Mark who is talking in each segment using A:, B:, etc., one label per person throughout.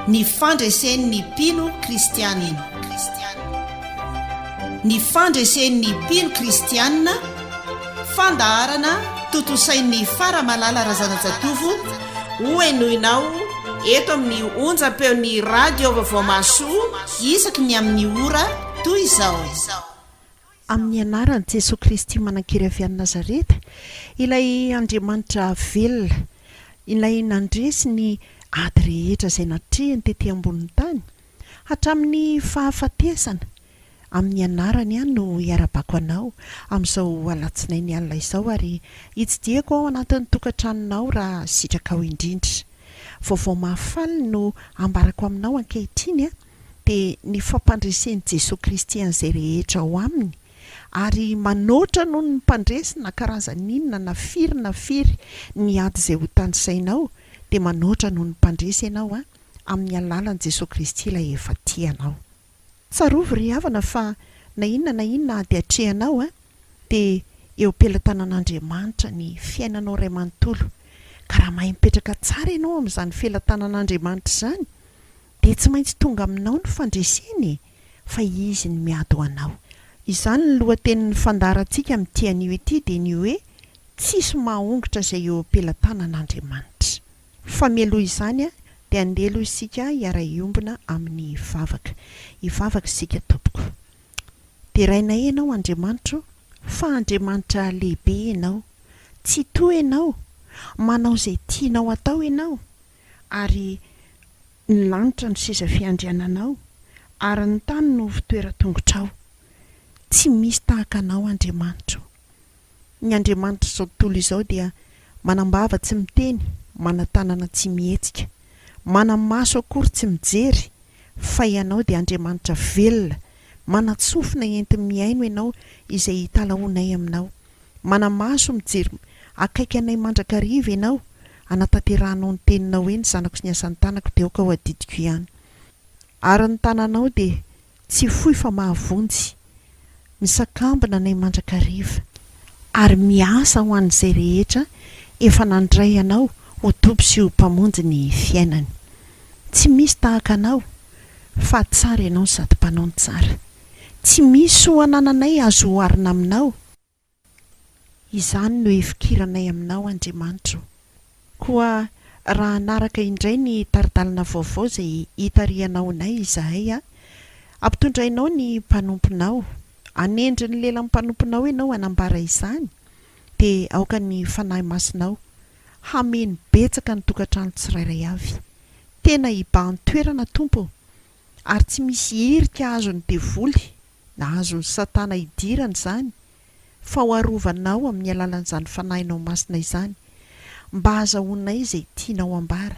A: ny fandresen'ny mpino kristianina. Ny fandresen'ny mpino kristianina, fandaharana totosain'ny Faramalala Razanajatovo, hoenoinao eto amin'ny onjam-peon'ny radio vaovao masoa isaky ny amin'ny ora toy izao.
B: Amin'ny anaran'i Jesosy Kristy manankira avy any Nazareta, ilay Andriamanitra velona, ilay nandresy ny ady rehetra izay natrehany tetỳ ambonin'ny tany hatramin'ny fahafatesana. Amin'ny anarany ihany no hiarabako anao amin'izao alatsinainy alina izao, ary hitsidiako ao anatin'ny tokantranonao raha sitraka ao indrindra. Vaovao mahafaly no ambarako aminao ankehitriny dia ny fampandresen'i Jesosy Kristy an'izay rehetra ao aminy, ary manoatra noho ny mpandresina karazan'inona na firy ny ady izay ho tanisainao, dia manoatra noho ny mpandresy ianao amin'ny alalan'i Jesosy Kristy ilay efa tianao. Tsarovy ry havana fa na inona ady atrehanao dia eo am-pelantanan'Andriamanitra ny fiainanao ray manontolo. Ka raha mahay mipetraka tsara ianao amin'izany felantanan'Andriamanitra izany, dia tsy maintsy tonga aminao ny fandreseny, fa izy ny miady ho anao. Izany ny lohatenin'ny fandaharantsika amin'ity anio ity dia ny hoe tsisy mahongotra izay eo am-pelantanan'Andriamanitra. Fa mialoha izany dia andeha aloha isika hiara-iombona amin'ny vavaka. Hivavaka isika tompoko. Dia rainay ianao Andriamanitra, fa Andriamanitra lehibe ianao, tsy toa ianao, manao izay tianao atao ianao, ary ny lanitra no seza fiandriananao, ary ny tany no fitoeran-tongotrao. Tsy misy tahaka anao Andriamanitra. Ny Andriamanitra izao tontolo izao dia manambava tsy miteny, manantanana tsy mihetsika, manamaso akory tsy mijery, fa ianao dia Andriamanitra velona, manatsofina entin'ny miaino ianao izay hitalaonay aminao, manamaso mijery akaiky anay mandrakariva ianao, anatanteranao ny teninao hoe ny zanako sy ny asan'ny tanako dia aoka ho adidiko ihany. Ary ny tananao dia tsy fohy fa mahavonjy, misakambina anay mandrakariva, ary miasa ho an'izay rehetra efa nandray anao ho tompy sy ho mpamonjy ny fiainany. Tsy misy tahaka anao, fa tsara ianao sady mpanao ny tsara. Tsy misy ho anananay azo hoarina aminao. Izany no efikiranay aminao Andriamanitra. Koa raha anaraka indray ny taridalina vaovao izay hitarihanao anay izahay, ampitondrainao ny mpanomponao, anendry ny lelan'ny mpanomponao ianao anambara izany, dia aoka ny fanahy masinao hameny betsaka ny tokantrano tsirairay avy. Tena hibahan'ny toerana tompo, ary tsy misy hirika azony devoly na azony satana hidirana izany, fa ho arovanao amin'ny alalan'izany fanahinao masina izany, mba azahoanay izay tianao ambara.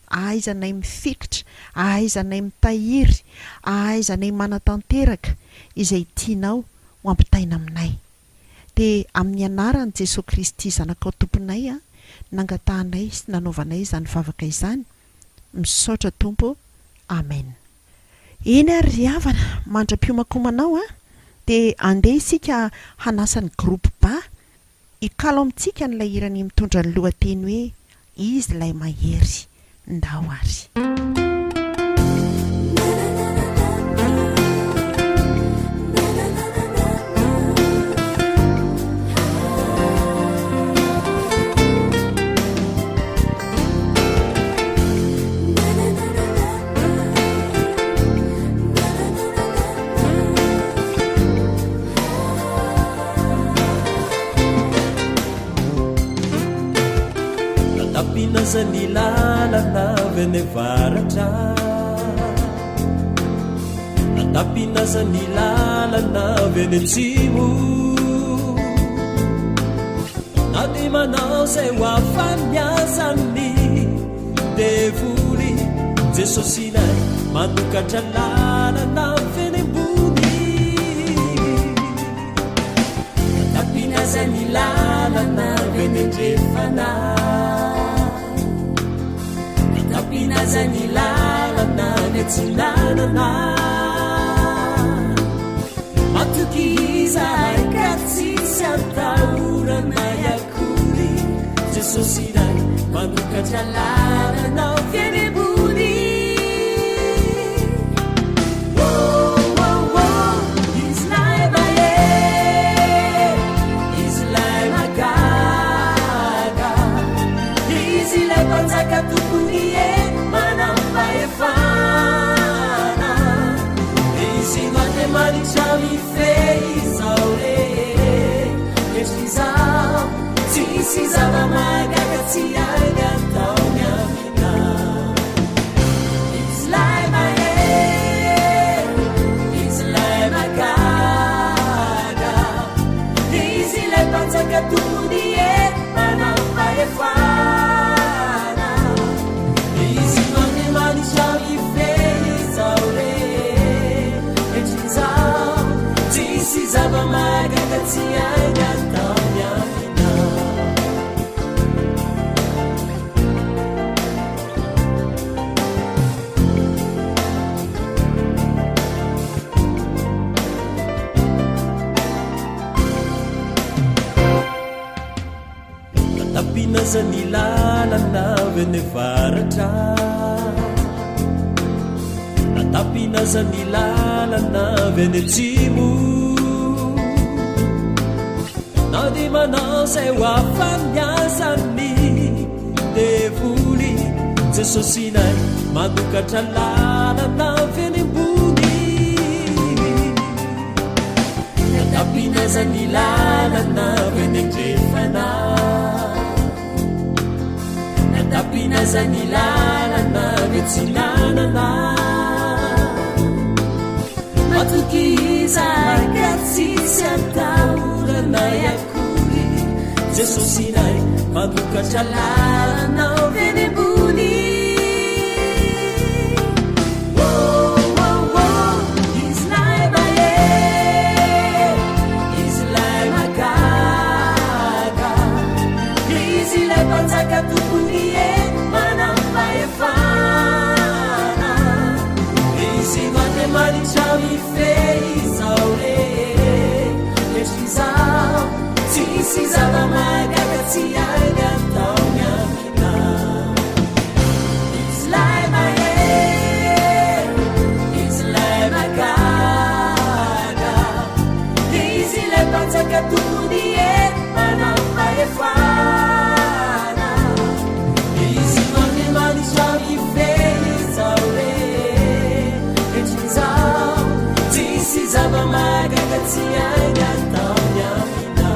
B: Ahaizanay mifekitra, ahaizanay mitahiry, ahaizanay manatanteraka izay tianao ho ampitaina aminay. Dia amin'ny anaran'i Jesosy Kristy zanakao tomponay nangatahanay sy nanaovanay izany vavaka izany, misaotra tompo. Amen. Eny ary havana, mandra-piomakomanao dia andeha isika hanasa ny groupe ba, hikalo amintsika n'ilay hirany mitondra ny lohateny hoe izy ilay mahery ndao ary.
C: Tapinazany lalana vene varatra, tapinazany lalana vene atsimo, na dia manao izay ho afamiazany devoly Jesosy nay manokatra lalana vene ambony. Tapinazany lalana vene ndrefana, tapinazany lalana netsinanana, matoky izahay ka tsisy atahorana yakory Jesosy nay manokatra lalana fieny ambony. zava-magatsy ainy ataony amina izy lay mahery izy lay magaga izy lay mpanjaka tony e manampahefana izy mandemanitra mifezao re etrizao tsisy zava-magagatsy ainy ataony amina tapinazany lalana vene varatra natapinazany lalana vene tsimo na di manao zay ho afamiazany devoly jesosinay manokatra lalana veny ambony natapinazany lalana vene ndrefana natapinazany lalana vetsinanana matoky izay ka tsisy atahorana yakory jesosinay manokatra lalana veny ambony izy lay mahery izy lay magaga izy lay mpanjaka tompony e manampahefana izy mandemanitra mifezao re etrizao tsisy zava-magagatsy ainy ataony amina izy lay mahery izy lay magaga izy lay mpanjaka tompony e manampahefana izy mandemanitra mifezao re etrizao tsisy zava-magagatsy ainy ataony amina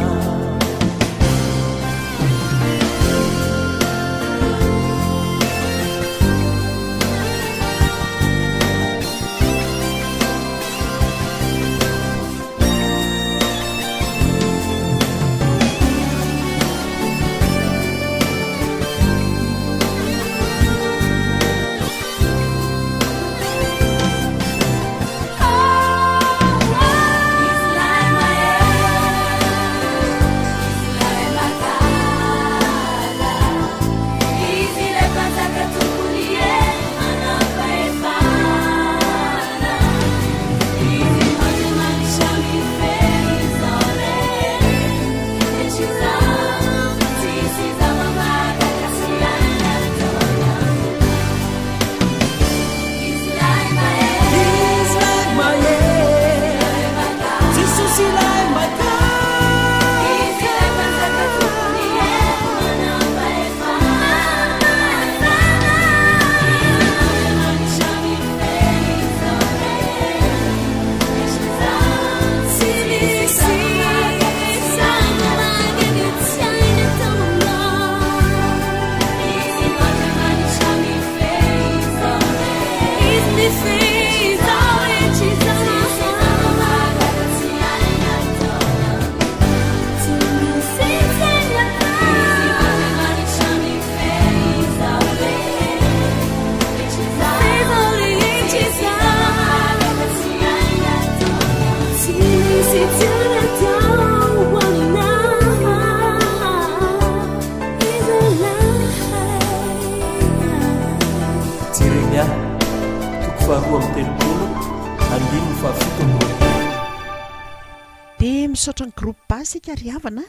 B: dia misaotra ny groupe basika riavana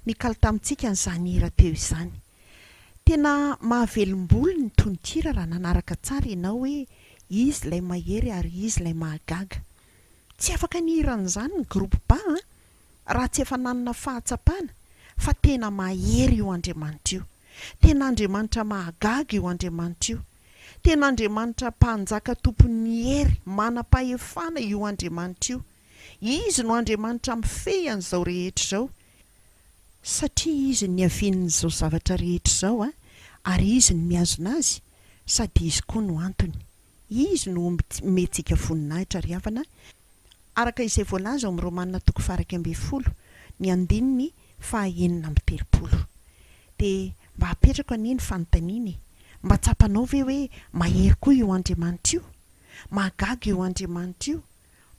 B: ny kalita amintsika n'izany hira teo izany. Tena mahavelom-bolo ny tononkira raha nanaraka tsara ianao hoe izy ilay mahery ary izy ilay mahagaga. Tsy afaka ny hiran'izany ny groupe ba raha tsy efa nanana fahatsapana fa tena mahery io Andriamanitra io. Tena Andriamanitra mahagaga io Andriamanitra io. Tena Andriamanitra mpanjaka tompon'ny hery manam-pahefana io Andriamanitra io. Izy no Andriamanitra mifehy an'izao rehetra izao. satria izy ny avin'izao zavatra rehetra izao ary izy ny miazona azy sady izy koa no antony. Izy no metsika voninahitra ry havana, araka izay voalaza ao amin'ny Romanina 12 ny andininy 9:30. Dia mba hapetrako aneny fanontaniany, mba tsapanao ve hoe mahery koa io Andriamanitra io, mahagaga io Andriamanitra io,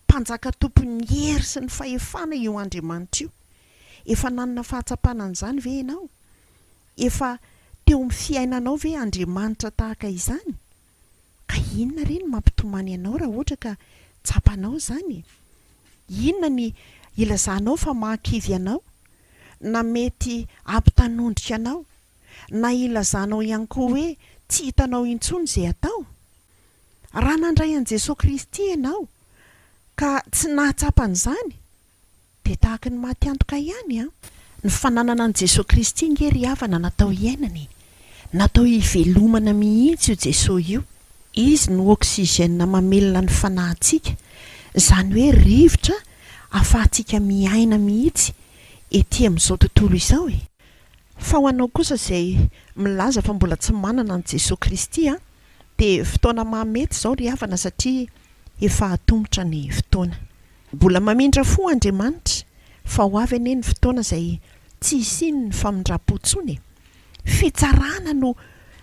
B: mpanjaka tompony hery sy ny fahefana io Andriamanitra io. Efa nanana fahatsapana an'izany ve ianao? Efa teo amin'ny fiainanao ve Andriamanitra tahaka izany? Ka inona reny mampitomany ianao raha ohatra ka tsapanao izany? Inona ny ilazanao fa mahakivy anao? Na mety ampitanondrika anao? Na ilazanao ihany koa hoe tsy hitanao intsony izay atao? Raha nandray an'i Jesosy Kristy ianao ka tsy nahatsapan'izany, dia tahaka ny maty antoka ihany ny fananana an'i Jesosy Kristy nge ry havana natao iainany, natao hivelomana mihitsy io Jesosy io. Izy no oksizena mamelona ny fanahintsika, izany hoe rivotra ahafahantsika miaina mihitsy ety amin'izao tontolo izao Fa ho anao kosa izay milaza fa mbola tsy manana an'i Jesosy Kristy dia fotoana mahamety izao ry havana, satria efa atombotra ny fotoana. Mbola mamindra fo Andriamanitra fa ho avy anie ny fotoana izay tsy hisiny ny famindram-potsony. Fitsarana no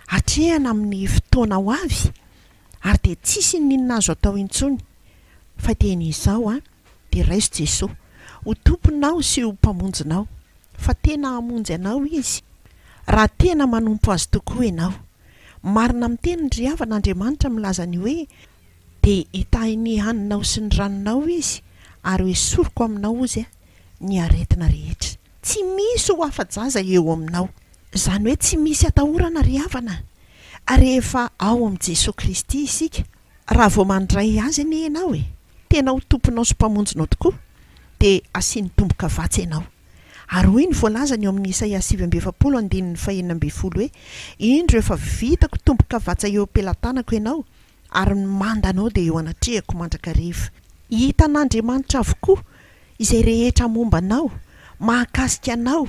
B: hatrehana amin'ny fotoana ho avy, ary dia tsisy ninona azo atao intsony. Fa tenyizao dia raiso Jesosy, ho tomponao sy ho mpamonjinao, fa tena hamonjy anao izy raha tena manompo azy tokoa ianao. Marina amin'ny teniny ry havan'Andriamanitra milaza ny hoe dia hitahy ny haninao sy ny ranonao izy, ary hoe soroko aminao izy ny aretina rehetra. Tsy misy ho afa-jaza eo aminao, izany hoe tsy misy atahorana ry havana. Ary efa ao amin'i Jesosy Kristy isika. Raha vao mandray azy anie ianao tena ho tomponao sy mpamonjinao tokoa, dia asiany tomboka vatsy ianao. Ary hoy ny voalazany eo amin'ny Isaia 7:20 hoe indro efa vitako tomboka vatsa eo ampelantanako ianao, ary ny mandanao dia eo anatrehako mandrakariva. Hitan'Andriamanitra avokoa izay rehetra momba anao, mahakasika anao,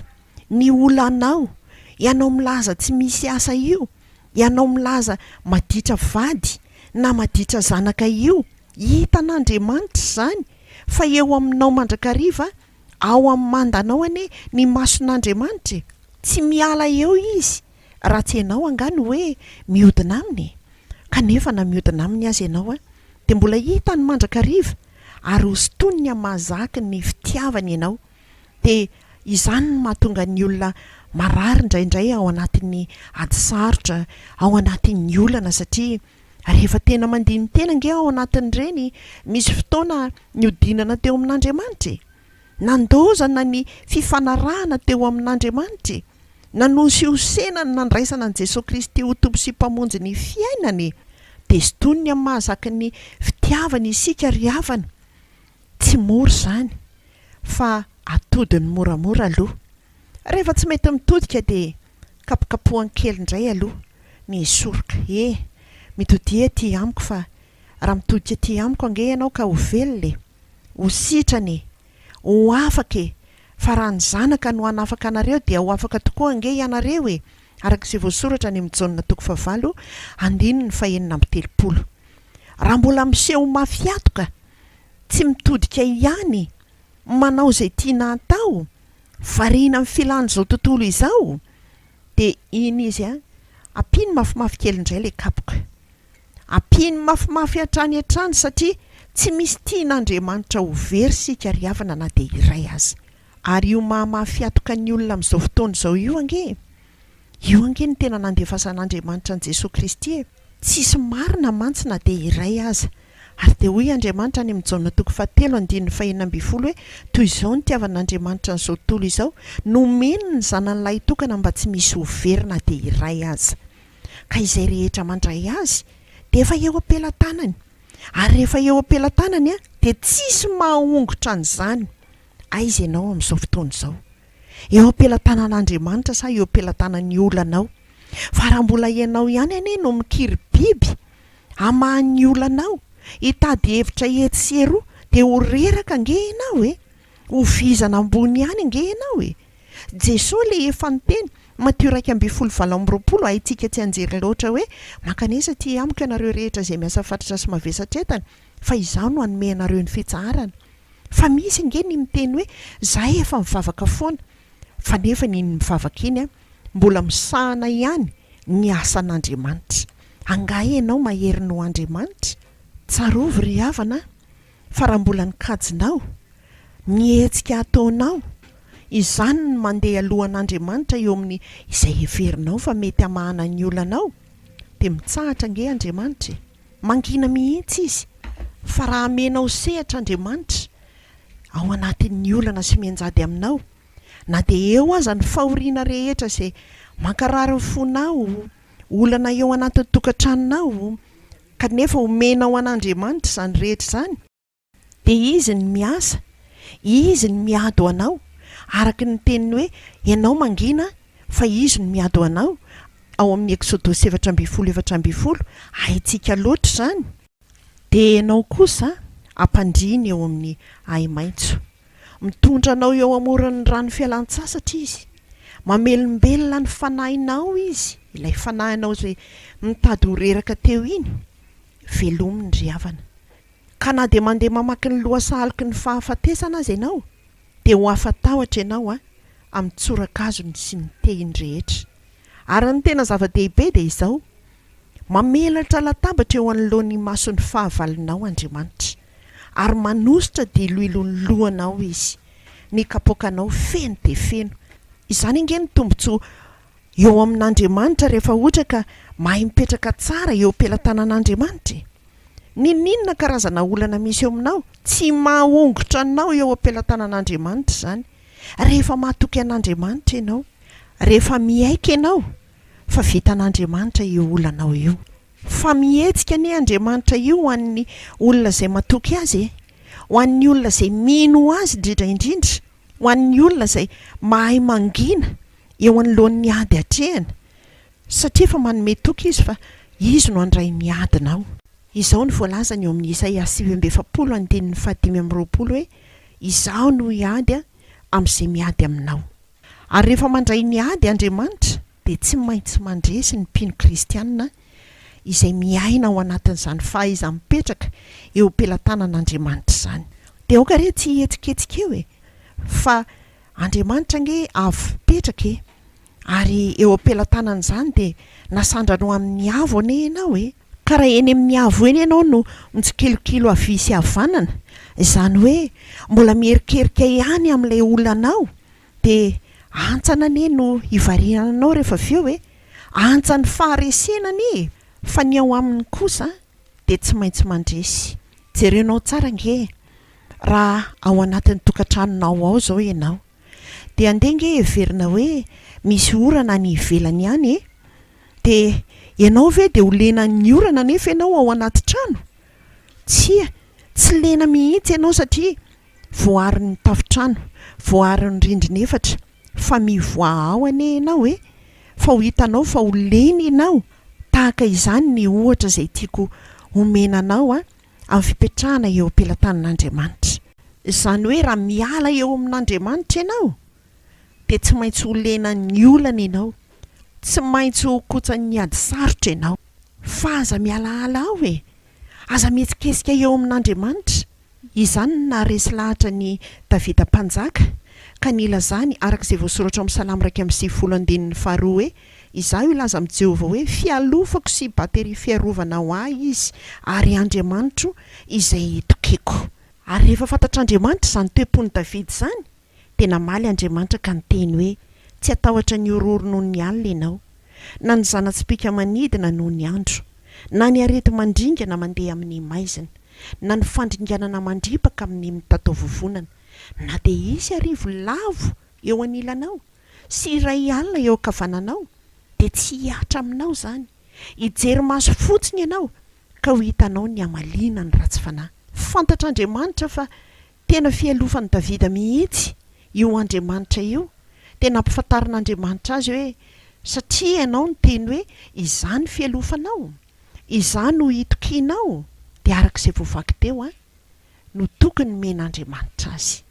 B: ny olanao, ianao milaza tsy misy asa io, ianao milaza maditra vady na maditra zanaka io. Hitan'Andriamanitra izany, fa eo aminao mandrakariva, ao amin'ny mandanao anie ny mason'Andriamanitra. Tsy miala eo izy raha tsy ianao angano hoe mihodina aminy. Kanefa na mihodina aminy azy ianao dia mbola hita ny mandrakariva, ary hostoniny mahazaka ny fitiavany ianao. Dia izany no mahatonga ny olona marary indraindray ao anatin'ny ady sarotra, ao anatin'ny olana, satria rehefa tena mandihy ny tena nge ao anatin'ireny, misy fotoana niodinana teo amin'Andriamanitra, nandozana ny fifanarahana teo amin'Andriamanitra, nanosihosena ny nandraisana an'i Jesosy Kristy ho tompo sy mpamonjy ny fiainany, dia stoniny amin'ny mahazaka ny fitiavany isika ry havana. Tsy mora izany, fa atodiny moramora aloha. Rehefa tsy mety mitodika dia kapokapohany kely indray aloha ny soroka. Mitodika ety amiko, fa raha mitodika ety amiko ange ianao ka ho velona, ho sitrany, ho afaka. Fa raha ny zanaka no hanafaka anareo dia ho afaka tokoa ange ianareo araka izay voasoratra ny Jaonina 4:9-30. Raha mbola miseho mafiatoka, tsy mitodika ihany, manao izay tiana atao, variana amin'ny filan'izao tontolo izao, dia iny izy ampiny mafimafy kely indray ilay kapoka, ampiny mafimafy hatrany, satria tsy misy tian'Andriamanitra ho very sika ry havana na dia iray azy. Ary io mahamafiatoka ny olona amin'izao fotoana izao io ange ny tena nandefasan'Andriamanitra an'i Jesosy Kristy. Tsisy marina mantsy na dia iray aza. Ary dia hoy Andriamanitra any amin'ny Jaonina 4:5 hoe toy izao ny tiavan'Andriamanitra n'izao tontolo izao, nomeny ny zanan'ilay tokana mba tsy misy ho very na dia iray aza. Ka izay rehetra mandray azy dia efa eo ampelantanany, ary rehefa eo ampelantanany dia tsisy mahongotra an'izany. Aiza ianao amin'izao fotoana izao? Eo ampelantanan'Andriamanitra sa eo ampelantanan'ny olanao? Fa raha mbola ianao ihany anie no mikiry biby hamahan'ny olanao, hitady hevitra etsy sy eroa, dia ho reraka ange ianao ho vizana ambony ihany ange ianao Jesosy le efa niteny Matthieu 1:20 haitsika tsy anjery loatra hoe makanisa ty amiko ianareo rehetra izay miasa fatratra sy mavesatra entana fa izaho no hanome anareo ny fitsarana. Fa misy nge ny miteny hoe zahay efa mivavaka foana fa nefa ny mivavaka iny mbola misahana ihany ny asan'Andriamanitra. Angahy ianao mahery no Andriamanitra, tsarovy ry havana, fa raha mbola nikajinao, mihetsika ataonao, izany no mandeha alohan'Andriamanitra eo amin'ny izay heverinao fa mety hamahana ny olanao, dia mitsahatra nge Andriamanitra, mangina mihitsy izy. Fa raha amenao sehatra Andriamanitra ao anatin'ny olana sy mianjady aminao, na dia eo aza ny fahoriana rehetra izay mankarary ny fonao, olana eo anatin'ny tokantranonao, kanefa omenao an'Andriamanitra izany rehetra izany, dia izy ny miasa, izy ny miado anao, araka ny teniny hoe ianao mangina fa izy ny miado anao, ao amin'ny Exodus 7:12 haitsika loatra izany. Dia ianao kosa ampandriny eo amin'ny ahi-maitso, mitondra anao eo amoron'ny rano fialan-tsasatra izy, mamelombelona ny fanahinao izy, ilay fanahinao izay mitady ho reraka teo iny, velominy ry havana. Ka na dia mandeha mamaky ny lohasaloky ny fahafatesana azy ianao, dia ho afatahotra ianao amin'ny tsorakazony sy ny tehiny rehetra. Ary ny tena zava-dehibe dia izao, mamelatra latabatra eo anoloan'ny mason'ny fahavalonao Andriamanitra, ary manositra dia iloilony lohanao izy, ny kapokanao feno dia feno. Izany nge ny tombontsoa eo amin'Andriamanitra rehefa ohatra ka mahay mipetraka tsara eo am-pelatanan'Andriamanitra. Ninona karazana olana misy eo aminao tsy mahongotra anao eo am-pelatanan'Andriamanitra izany. Rehefa mahatoky an'Andriamanitra ianao, rehefa miaika ianao, fa vitan'Andriamanitra io olanao io. Fa mihetsika ny Andriamanitra io ho an'ny olona izay matoky azy, ho an'ny olona izay mino azy indrindra, ho an'ny olona izay mahay mangina eo anoloan'ny ady hatrehana, satria fa manome toky izy fa izy no andray miadinao. Izao ny voalazany eo amin'ny Isaia 7:5-20 hoe izaho no iady amin'izay miady aminao. Ary rehefa mandray ny ady Andriamanitra dia tsy maintsy mandresy ny mpino kristianina izay miaina ao anatin'izany fahaiza mipetraka eo am-pelatanan'Andriamanitra izany. Dia aoka re tsy hihetsiketsika eo fa Andriamanitra nge avy petraka ary eo am-pelatanana izany dia nasandrano amin'ny avo ane ianao ka raha eny amin'ny avo eny ianao no mitsikilokilo avy sy havanana, izany hoe mbola miherikerika ihany amin'ilay olanao, dia antsana ane no ivariananao rehefa avy eo antsany faharesenany, fa ny ao aminy kosa dia tsy maintsy mandresy. Jerenao tsara nge raha ao anatin'ny tokantranonao ao zao ianao, dia andeha nge heverina hoe misy orana ny ivelany ihany dia ianao ve dia ho lena ny orana nefa ianao ao anaty trano? Tsy lena mihitsy ianao satria voarin'ny tafitrano, voarin'ny rindrina efatra, fa mivoa ao ane ianao fa ho hitanao fa ho lena ianao. Tahaka izany ny ohatra izay tiako omenanao amin'ny fipetrahana eo am-pelatanan'Andriamanitra. Izany hoe raha miala eo amin'Andriamanitra ianao dia tsy maintsy ho lena ny olana ianao, tsy maintsy ho kotsan'ny ady sarotra ianao, fa aza mialaala ao aza mihetsiketsika eo amin'Andriamanitra. Izany naharesy lahatra ny Davida mpanjaka ka nilazany arak'izay voasoratra amin'ny Salamo 1:7 hoe izaho ilaza amin'i Jehovah hoe fialofako sy batery fiarovana ho ahy izy ary Andriamanitro izay itokeko. Ary rehefa fantatr'Andriamanitra izany toe-pony Davida izany dia namaly Andriamanitra ka niteny hoe tsy atahotra ny ororo noho ny alina ianao, na ny zana-tsipika manidina noho ny andro, na ny arety mandringana mandeha amin'ny maizina, na ny fandringanana mandripaka amin'ny mitatao vovonana, na dia isy arivo lavo eo anilanao sy iray alina eo ankavananao, dia tsy hiatra aminao izany. Hijery maso fotsiny ianao ka ho hitanao ny amaliana ny ratsy fanahy. Fantatr'Andriamanitra fa tena fialofan'i Davida mihitsy io Andriamanitra io, tena ampifantarin'Andriamanitra azy hoe satria ianao ny teny hoe izany fialofanao, izany no hitokianao, dia arak'izay voavaky teo no tokony men'Andriamanitra azy.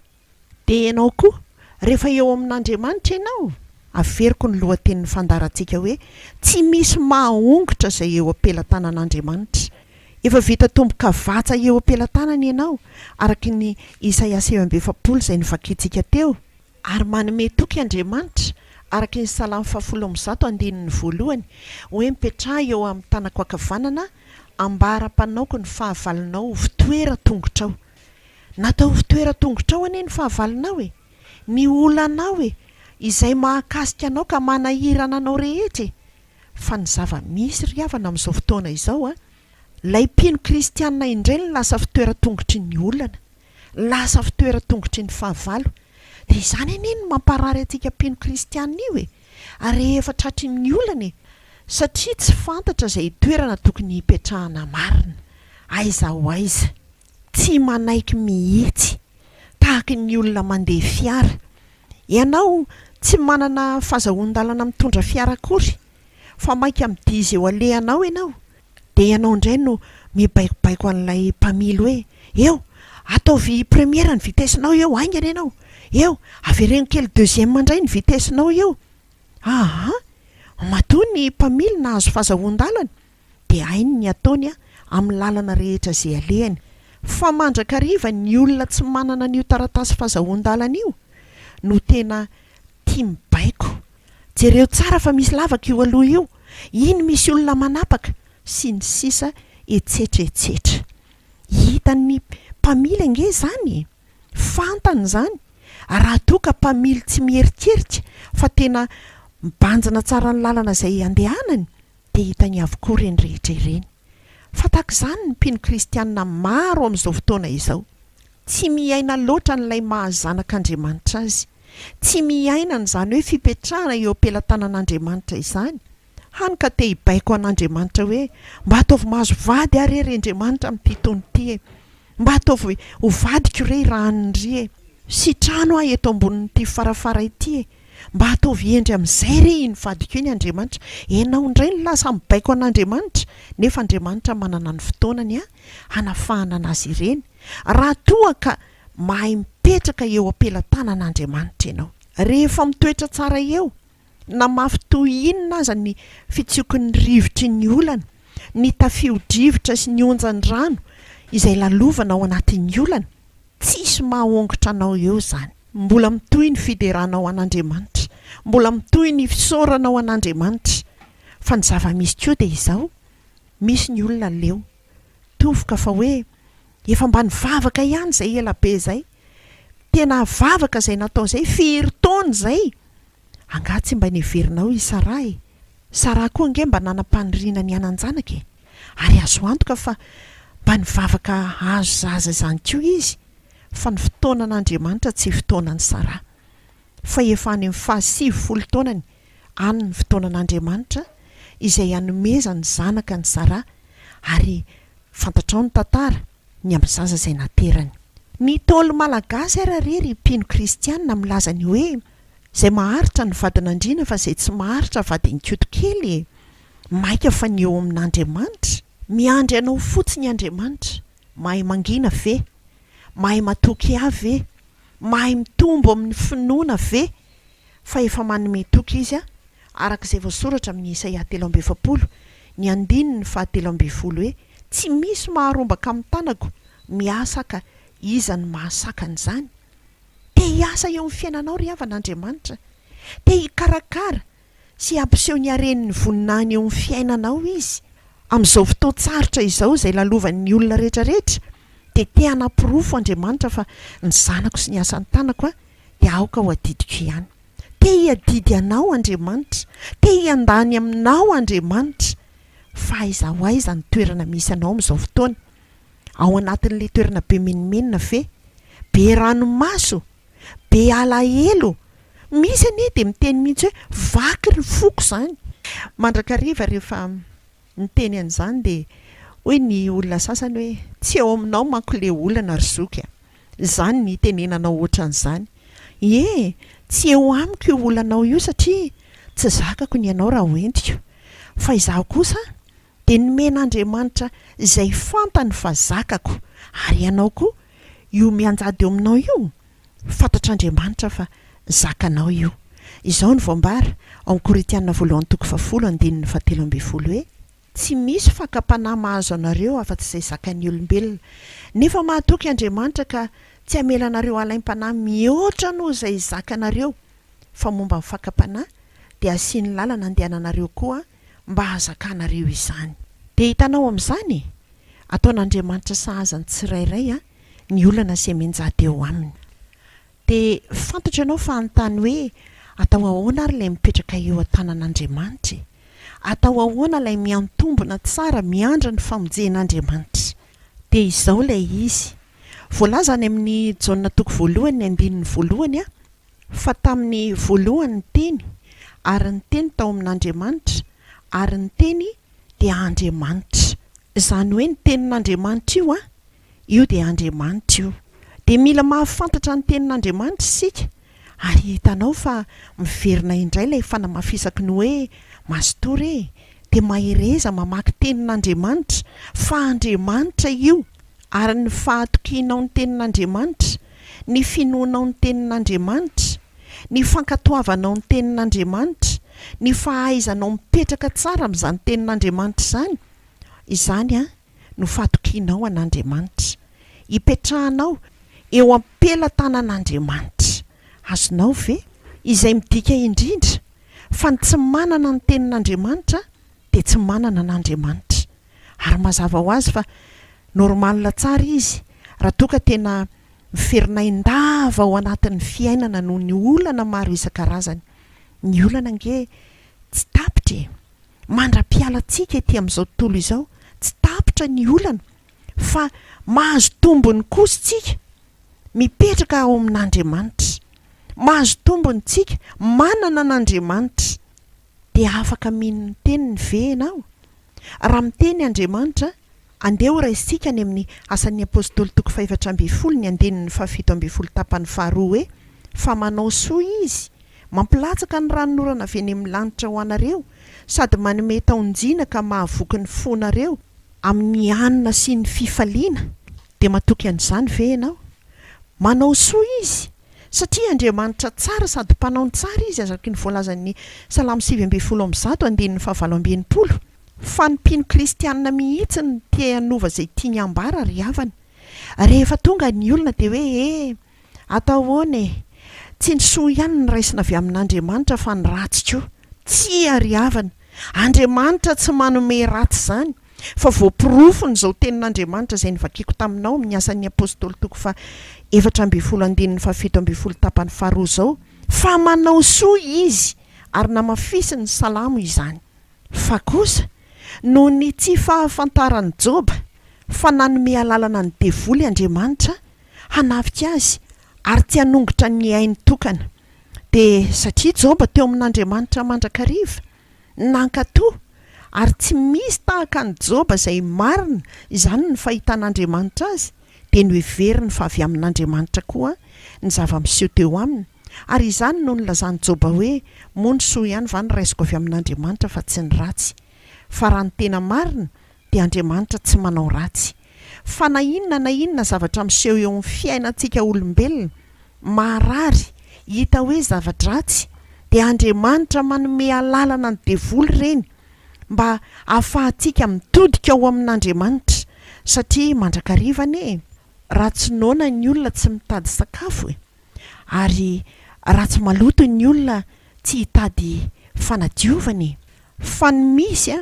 B: Dia ianao koa rehefa eo amin'Andriamanitra ianao, averiko ny lohatenin'ny fandarantsika hoe tsy misy mahongotra izay eo am-pelatanan'Andriamanitra. Efa vita tomboka vatsa eo am-pelatanana ianao, araka ny Isaia 7:20 izay nivakitsika teo, ary manome toky Andriamanitra araka ny Salamy 119:1 hoe mipetraha eo amin'ny tanako ankavanana ambaram-panaoko ny fahavalonao fitoera tongotrao. Natao fitoera tongotrao anie ny fahavalonao e, ny olanao e, izay mahakasika anao ka manahirana anao rehetra e. Fa ny zava-misy ry havana amin'izao fotoana izao lay mpino kristianina indray ny lasa fitoera tongotry ny olana, lasa fitoera tongotry ny fahavalo. Dia izany anie ny mamparary antsika mpino kristianina io e, ary efa tratry ny olana e, satria tsy fantatra izay toerana tokony hipetrahana marina. Aiza ho aiza, tsy manaiky mihitsy tahaka ny olona mandeha fiara. Ianao tsy manana fahazahoan-dalana mitondra fiara akory, fa maika midizy eo alehanao ianao, dia ianao indray no mibaikobaiko an'ilay mpamily hoe eo ataovy première ny vitesinao eo aingana ianao, eo avereno kely deuxième mandray ny vitesinao eo. Matoa ny mpamily nahazo fahazahoan-dalana dia hainy ny ataony amin'ny lalana rehetra izay alehany. Fa mandrakariva ny olona tsy manana an'io taratasy fahazahoan-dalana io no tena tia mibaiko. Jereo tsara fa misy lavaka io aloha io, iny misy olona manapaka sy ny sisa etsetreetsetra. Hitan'ny mpamily ange zany, fantany zany. Raha toa ka mpamily tsy mieritreritra fa tena mibanjina tsara ny lalana izay andehanany, dia hitany avokoa ireny rehetra ireny. Fa tahaka izany ny mpino kristianina maro amin'izao fotoana izao, tsy miaina loatra n'ilay mahazanak'Andriamanitra azy, tsy miaina n'izany hoe fipetrahana eo am-pelatanan'Andriamanitra izany. Hany ka te hibaiko an'Andriamanitra hoe mba ataovy mahazo vady ary ry Andriamanitra amin'ity taona ity e, mba ataovy ho vadiko ry raha nindry e, sitrano eto ambonin'ity farafara ity e, mba ataovy endry amin'izay ry iny vadiko iny Andriamanitra. Ianao indray ny lasa mibaiko an'Andriamanitra, nefa Andriamanitra manana ny fotoanany hanafahana anazy ireny. Raha toa ka mahay mipetraka eo am-pelatanan'Andriamanitra ianao, rehefa mitoetra tsara eo, na mafy toy inona aza ny fitsiokin'ny rivotry ny olana, ny tafio-drivotra sy ny onjan'ny rano izay lalovana ao anatin'ny olana, tsisy mahongotra anao eo zany. Mbola mitohy ny fideranao an'Andriamanitra, mbola mitohy ny fisaoranao an'Andriamanitra. Fa ny zava-misy koa dia izao, misy ny olona leo tovoka fa hoe efa mba nivavaka ihany izay elabe izay, tena vavaka izay natao izay firy taona izay, anga tsy mba neverinao i Sara e. Sara koa nge mba nanam-paniriana ny anan-janaka e, ary azo antoka fa mba nivavaka azo zaza izany koa izy. Fa ny fotoanan'Andriamanitra tsy fotoanan'ny Sara, fa efa any amin'ny 70 taonany any ny fotoanan'Andriamanitra izay hanomezany zanaka ny Sara, ary fantatrao ny tantara ny amin'ny zaza izay naterany. Ny Ntaolo malagasy ry mpino kristianina milaza ny hoe izay maharitra ny vadin'Andriana fa izay tsy maharitra vadiny koto-kely. Maika fa ny eo amin'Andriamanitra, miandry anao fotsiny Andriamanitra, mahay mangina ve, mahay matoky avy ve, mahay mitombo amin'ny finoana ve, fa efa manome toky izy araka izay voasoratra amin'ny Isaia 3:20 ny 7:20 hoe tsy misy maharombaka amin'ny tanako miasa ka iza ny mahasakany izany. Te hiasa eo amin'ny fiainanao ry havan'Andriamanitra, te hikarakara sy hampiseho ny hareniny voninahiny eo amin'ny fiainanao izy. Amin'izao fotoan-tsarotra izao izay lalovan'ny olona rehetrarehetra, dia te hanapirofo Andriamanitra fa ny zanako sy ny asan'ny tanako dia aoka ho adidiko ihany. Te hiadidy anao Andriamanitra, te hiandany aminao Andriamanitra. Fa aiza ho aiza ny toerana misy anao amin'izao fotoana? Ao anatin'ilay toerana be menimenina ve, be ranomaso, be alahelo, misy anie dia miteny mihitsy hoe vaky ny foko izany. Mandrakariva rehefa miteny an'izany dia hoe ny olona sasany hoe tsy eo aminao manko le olana ry zoky, izany ny tenenanao ohatran'izany. Tsy eo amiko io olanao io satria tsy zakako ny ianao raha hoentiko, fa izaho kosa dia nomen'Andriamanitra izay fantany fa zakako, ary ianao koa io mianjady eo aminao io fantatr'Andriamanitra fa zakanao io. Izao ny voambara ao amin'ny Koritiana 1:10 hoe tsy misy fakapanahy mahazo anareo afa-tsy izay zakan'ny olombelona, nefa mahatoky Andriamanitra ka tsy hamela anareo alaim-panahy mihoatra noho izay zakanareo, fa momba ny fakapanahy dia asiany lalana andehananareo koa mba hazakanareo izany. Dia hitanao amin'izany ataon'Andriamanitra sahazany tsirairay ny olana sy menjady eo aminy. Dia fantatra ianao fa anontany hoe atao ahoana ary ilay mipetraka eo an-tanan'Andriamanitra, atao ahoana ilay miantombona tsara miandra ny famonjen'Andriamanitra. Dia izao ilay izy voalaza any amin'ny Jaona 1:1 fa tamin'ny voalohany ny teny, ary ny teny tao amin'Andriamanitra, ary ny teny dia Andriamanitra. Izany hoe ny tenin'Andriamanitra io dia Andriamanitra io. Dia mila mahafantatra ny tenin'Andriamanitra isika, ary hitanao fa miverina indray ilay fanamafisaka ny hoe mastory dia mahereza mamaky tenin'Andriamanitra fa Andriamanitra io, ary ny fahatokianao ny tenin'Andriamanitra, ny finoanao ny tenin'Andriamanitra, ny fankatoavanao ny tenin'Andriamanitra, ny fahaizanao mipetraka tsara amin'izany tenin'Andriamanitra izany, izany no fahatokianao an'Andriamanitra, hipetrahanao eo am-pelatanan'Andriamanitra. Azonao ve? Izay midika indrindra fa ny tsy manana ny tenin'Andriamanitra dia tsy manana n'Andriamanitra. Ary mazava ho azy fa normalina tsara izy raha toa ka tena miferina indava ao anatin'ny fiainana noho ny olana maro isan-karazany. Ny olana nge tsy tapitra, mandra-pialantsika ety amin'izao tontolo izao, tsy tapitra ny olana fa mahazo tombony kosa tsika mipetraka ao amin'Andriamanitra, mahazo tombony tsika manana n'Andriamanitra. Dia afaka min'ny teniny ve ianao? Raha miteny Andriamanitra, andeha raisika any amin'ny Asan'ny Apôstôly 4:7 hoe fa manao soa izy, mampilatsaka ny ranonorana avy eny amin'ny lanitra ho anareo, sady manome taonjina ka mahavoky ny fonareo amin'ny anina sy ny fifaliana. Dia matoky an'izany ve ianao? Manao soa izy satria Andriamanitra tsara sady mpanao tsara izy, azaky ny voalazan'ny Salamo 7:1-5:20. Fa ny mpino kristianina mihitsy ny te hanova izay tiany ambara ry havana. Rehefa tonga ny olona dia hoe atao ahoana tsy ny soa ihany ny raisina avy amin'Andriamanitra fa ny ratsy koa. Tsy ry havana, Andriamanitra tsy manome ratsy izany, fa voapirofony izao tenin'Andriamanitra izay nivakiako taminao amin'ny Asan'ny Apôstôly 4:7-7 zao, fa manao soa izy ary namafisy ny salamo izany. Fa kosa noho ny tsy fahafantaran'ny Joba fa nanome alalana ny devoly Andriamanitra hanafika azy ary tsy hanongotra ny ainy tokana. Dia satria Joba teo amin'Andriamanitra mandrakariva, nankatoa, ary tsy misy tahaka ny Joba izay marina, izany ny fahitan'Andriamanitra azy, dia noheveriny fa avy amin'Andriamanitra koa ny zava-miseho teo aminy. Ary izany no nilazany Joba hoe mony soa ihany va ny raisiko avy amin'Andriamanitra fa tsy ny ratsy. Fa raha ny tena marina dia Andriamanitra tsy manao ratsy. Fa na inona zavatra miseho eo amin'ny fiainantsika olombelona marary hita hoe zavatra ratsy, dia Andriamanitra manome alalana ny devoly ireny mba ahafahantsika mitodika ao amin'Andriamanitra. Satria mandrakarivane raha tsy noana ny olona tsy mitady sakafo, ary raha tsy maloto ny olona tsy hitady fanadiovany. Fa ny misy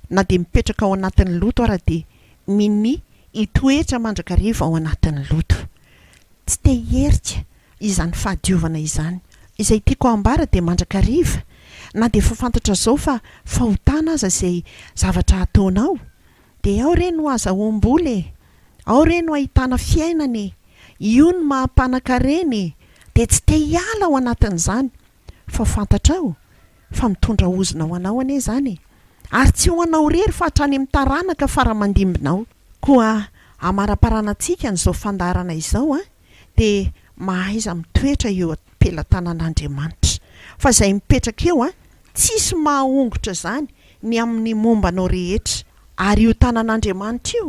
B: na dia mipetraka ao anatin'ny loto ary dia miny hitoetra mandrakariva ao anatin'ny loto. Tsy te herika izany fahadiovana izany. Izay tiako ambara dia mandrakariva, na dia fafantatra zao fa fahotana aza izay zavatra ataonao, dia ao ireny ho aza omboly, ao ireny ho ahitana fiainany, io ny mahampanankareny, dia tsy te hiala ao anatin'izany. Fa fantatrao fa mitondra ozona ho anao ane izany, ary tsy ho anao rery fa hatrany amin'ny taranaka fara-mandimbinao. Koa amara-paranantsika n'izao fandarana izao dia mahaiza mitoetra eo am-pelatanan'Andriamanitra. Fa izay mipetraka eo tsisy mahahongotra izany ny amin'ny mombanao rehetra. Ary io tanan'Andriamanitra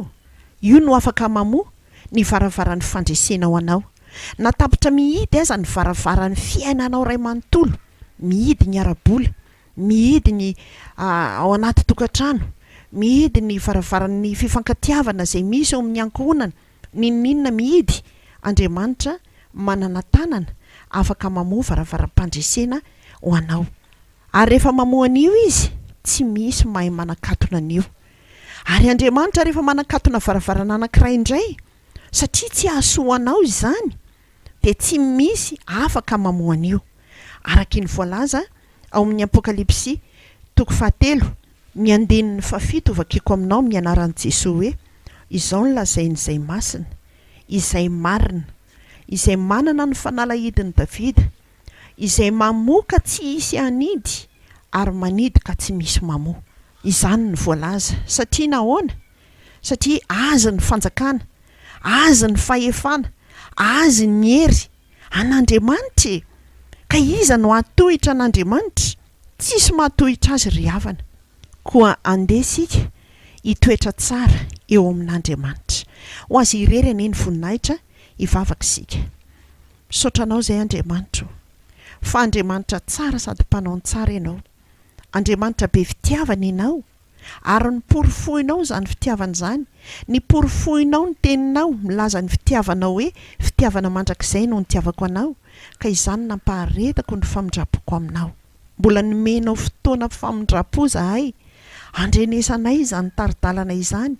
B: io no afaka mamoa ny varavaran'ny fandresena ho anao. natapitra mihidy aza ny varavarany fiainanao ray manontolo, mihidy ny arabola, mihidy ny ao anaty tokantrano, mihidy ny varavaran'ny fifankatiavana izay misy eo amin'ny ankohonana, ninninona mihidy. Andriamanitra manana tanana afaka mamoha varavaram-pandresena ho anao. Ary rehefa mamoha an'io izy, tsy misy mahay manakatona an'io. Ary Andriamanitra rehefa manakatona varavarana anankiray indray, satria tsy ahasoa anao izany, dia tsy misy afaka mamoha an'io. Araka ny voalaza ao amin'ny Apokalipsy 7:7 vakiko aminao amin'ny anaran'i Jesosy hoe: izao ny lazain'izay masina, izay marina, izay manana ny fanalahidin'i Davida, izay mamoaka tsy hisy anidy ary manidy ka tsy misy mamoa. Izany ny voalaza. Satria nahoana? Satria azy ny fanjakana, azy ny fahefana, azy ny hery an'Andriamanitra. Ka iza no atohitra an'Andriamanitra? Tsisy mahatohitra azy ry havana. Koa andeha isika hitoetra tsara eo amin'Andriamanitra. Ho azy irery anie ny voninahitra hivavaka isika. Misaotra anao izay Andriamanitra, fa Andriamanitra tsara sady mpanao ny tsara ianao. Andriamanitra be fitiavana ianao, ary niporifohinao izany fitiavana izany. Niporifohinao ny teninao milaza ny fitiavanao hoe fitiavana mandrakizay no nitiavako anao, ka izany nampaharetako ny famindrapoko aminao. Mbola nomenao fotoana famindrapo zahay, andrenesanay izany taridalana izany,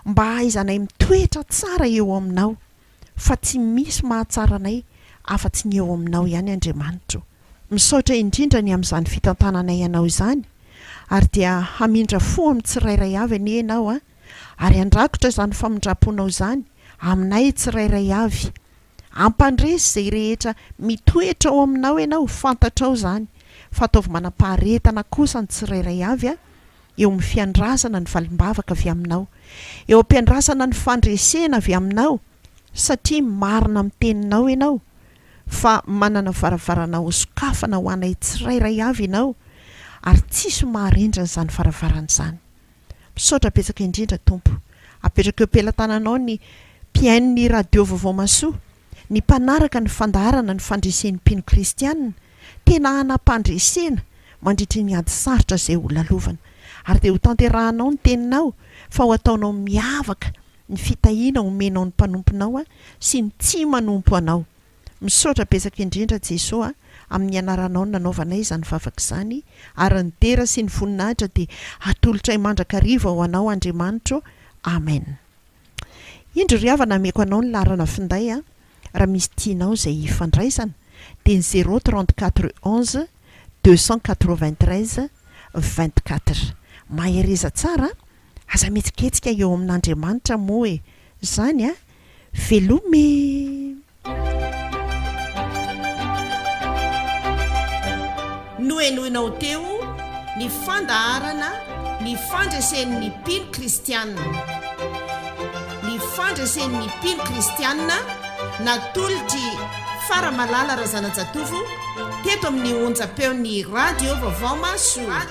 B: mba hahaizanay mitoetra tsara eo aminao, fa tsy misy mahatsara anay afa-tsy ny eo aminao ihany Andriamanitra. Misaotra indrindra ny amin'izany fitantananay ianao izany, ary dia hamindra fo amin'ny tsirairay avy anie ianao ary andrakotra izany famindraponao izany aminay tsirairay avy. Ampandresy izay rehetra mitoetra ao aminao ianao, fantatrao izany, fa ataovy manam-paharetana kosa ny tsirairay avy eo amin'ny fiandrasana ny valimbavaka avy aminao, eo am-piandrasana ny fandresena avy aminao, satria marina amin'ny teninao ianao, fa manana varavarana ho sokafana ho anay tsirairay avy ianao, ary tsisy maharindra izany varavarana izany. Misaotra betsaka indrindra Tompo. Apetraka eo am-pelantananao ny mpiain'ny radio vaovao masoa, ny mpanaraka ny fandaharana ny fandresen'ny mpino kristianina, tena hanam-pandresena mandritry ny ady sarotra izay ho lalovana. Ary dia ho tanterahanao ny teninao, fa ho ataonao miavaka ny fitahiana omenao ny mpanomponao sy ny tsy manompo anao. Misaotra betsaka indrindra Jesosy amin'ny anaranao nanaovanay izany vavaka izany, ary ny tera sy ny voninahitra dia atolotra mandrakariva ho anao Andriamanitra. Amen. Indro ry havana ameko anao ny larana finday raha misy tianao izay ifandraisana dia 034 11 293 24. Mahereza tsara, aza metsiketsika eo amin'Andriamanitra moa e. Zany velome.
A: Noenoinao teo ny fandaharana ny fandresen'ny mpino kristianina. Ny fandresen'ny mpino kristianina natolotry Faramalala Razanajatovo teto amin'ny onjam-peon'ny radio vaovao masoa.